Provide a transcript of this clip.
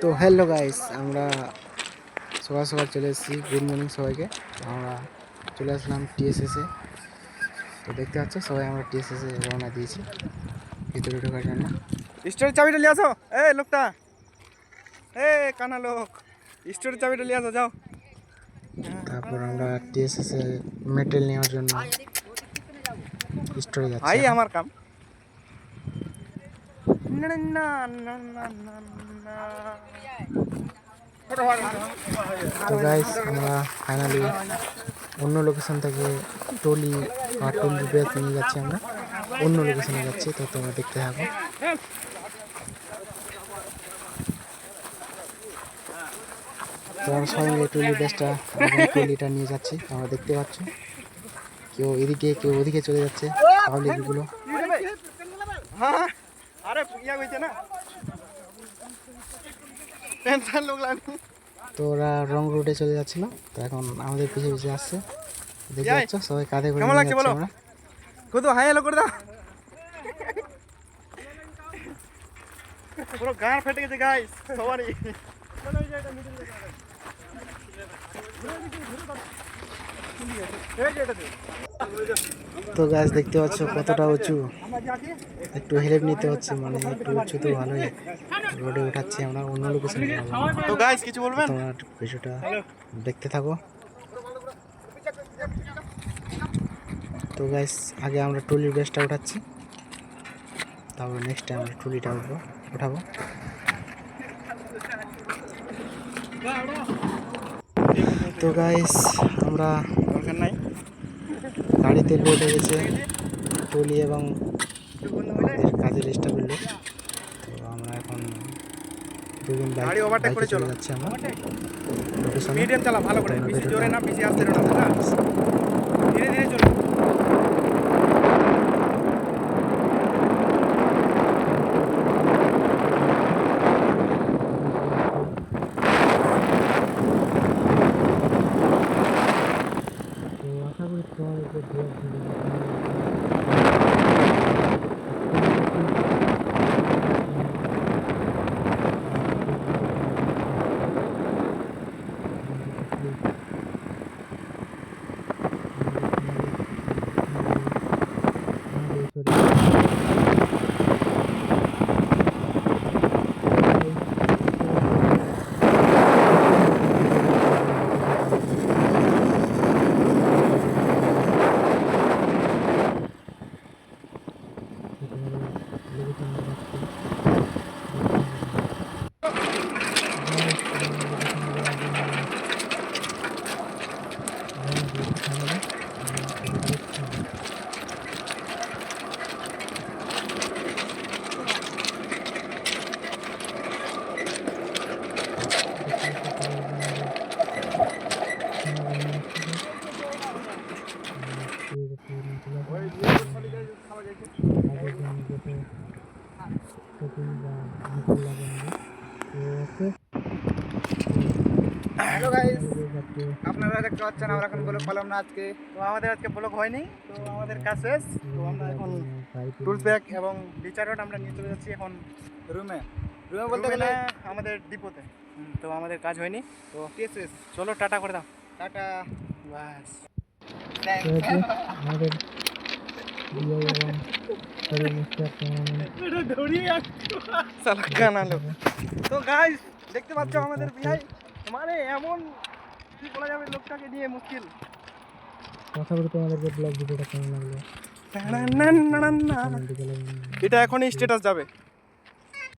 তো hello guys, আমরা সকাল সকাল চলে এসেছি। গুড মর্নিং সবাইকে। তো আমরা চলে আসলাম টিএসএসে। তো দেখতে পাচ্ছ সবাই আমরা টিএসএসে রওনা দিয়েছি ভিতরে ঢোকার জন্য। স্টোরের চাবিটা নিয়ে আসো। লোকটা কানা লোক, স্টোরের চাবিটা নিয়ে আসো, যাও। তারপর আমরা টিএসএসে মেটেরিয়াল নেওয়ার জন্য স্টোরে যাচ্ছি। আমার কাম। না না না না না না। তো গাইস, আমরা ফাইনালি অন্য লোকেশন থেকে ট্রলি বা ট্রলি ব্যাগ নিয়ে যাচ্ছি। আমরা অন্য লোকেশনে যাচ্ছি, তো তোমরা দেখতে থাকো। তো আমরা সবাই মিলে ট্রলি ব্যাগটা ট্রলিটা নিয়ে যাচ্ছি। তোমরা দেখতে পাচ্ছ কেউ এদিকে কেউ ওদিকে চলে যাচ্ছে পাবলিকগুলো। আরে ইয়া কইছে না, টেনশন লোক লাগনি। তো ওরা রং রুটে চলে যাচ্ছিল, তো এখন আমাদের পিছিয়ে পিছিয়ে আসছে। দেখতে পাচ্ছ সবাই কাঁধে করে কেমন নিয়ে লাগছে যাচ্ছি বলো? আমরা। কত হাই হ্যালো করে দাও। পুরো গাঁড় ফেটে গেছে গাইস সবারই। তো গাছ দেখতে পাচ্ছ কতটা উঁচু, একটু হেল্প নিতে হচ্ছে, মানে একটু উঁচু তো ভালোই। রোডে উঠাচ্ছি আমরা অন্য লোকেশনে। তো গাইস কিছু বলবেন? তোমরা ভিডিওটা দেখতে থাকো। তো গাইস, আগে আমরা ট্রলির বেসটা উঠাচ্ছি, তারপর নেক্সট টাইম আমরা ট্রলিটা উঠাবো। তো গাইস, আমরা দরকার নাই, গাড়িতে লোড হয়ে গেছে ট্রলি এবং আমাদের কাজের স্টাফের লোক। তো আমরা এখন দুজন গাড়ি ওভারটেক করে চলো। যাচ্ছি আমরা লোকেশনে। মিডিয়াম চালা ভালো করে, বেশি জোরে না বেশি আস্তে না, ধীরে ধীরে চলো। তো আশা করি তোমাদের হ্যালো গাইস, আপনারা দেখতে পাচ্ছেন আমরা এখন ব্লগ পেলাম না আজকে। তো আমাদের আজকে ব্লগ হয়নি, তো আমাদের কাজ শেষ। তো আমরা এখন টুলস ব্যাগ এবং বিচার রড আমরা নিয়ে চলে যাচ্ছি এখন রুমে বলতে গেলে আমাদের ডিপোতে। তো আমাদের কাজ হয়নি, তো শেষ। চলো টাটা করে দাও। টাটা, বাস। আমাদের তো গাইস দেখতে পাচ্ছ আমাদের বিহাই, মানে এমন কি বলা যাবে, লোকটাকে নিয়ে মুশকিল। আশা করি তোমাদেরকে ব্লগ ভিডিওটা কেমন লাগলো। এটা এখনই স্ট্যাটাস যাবে।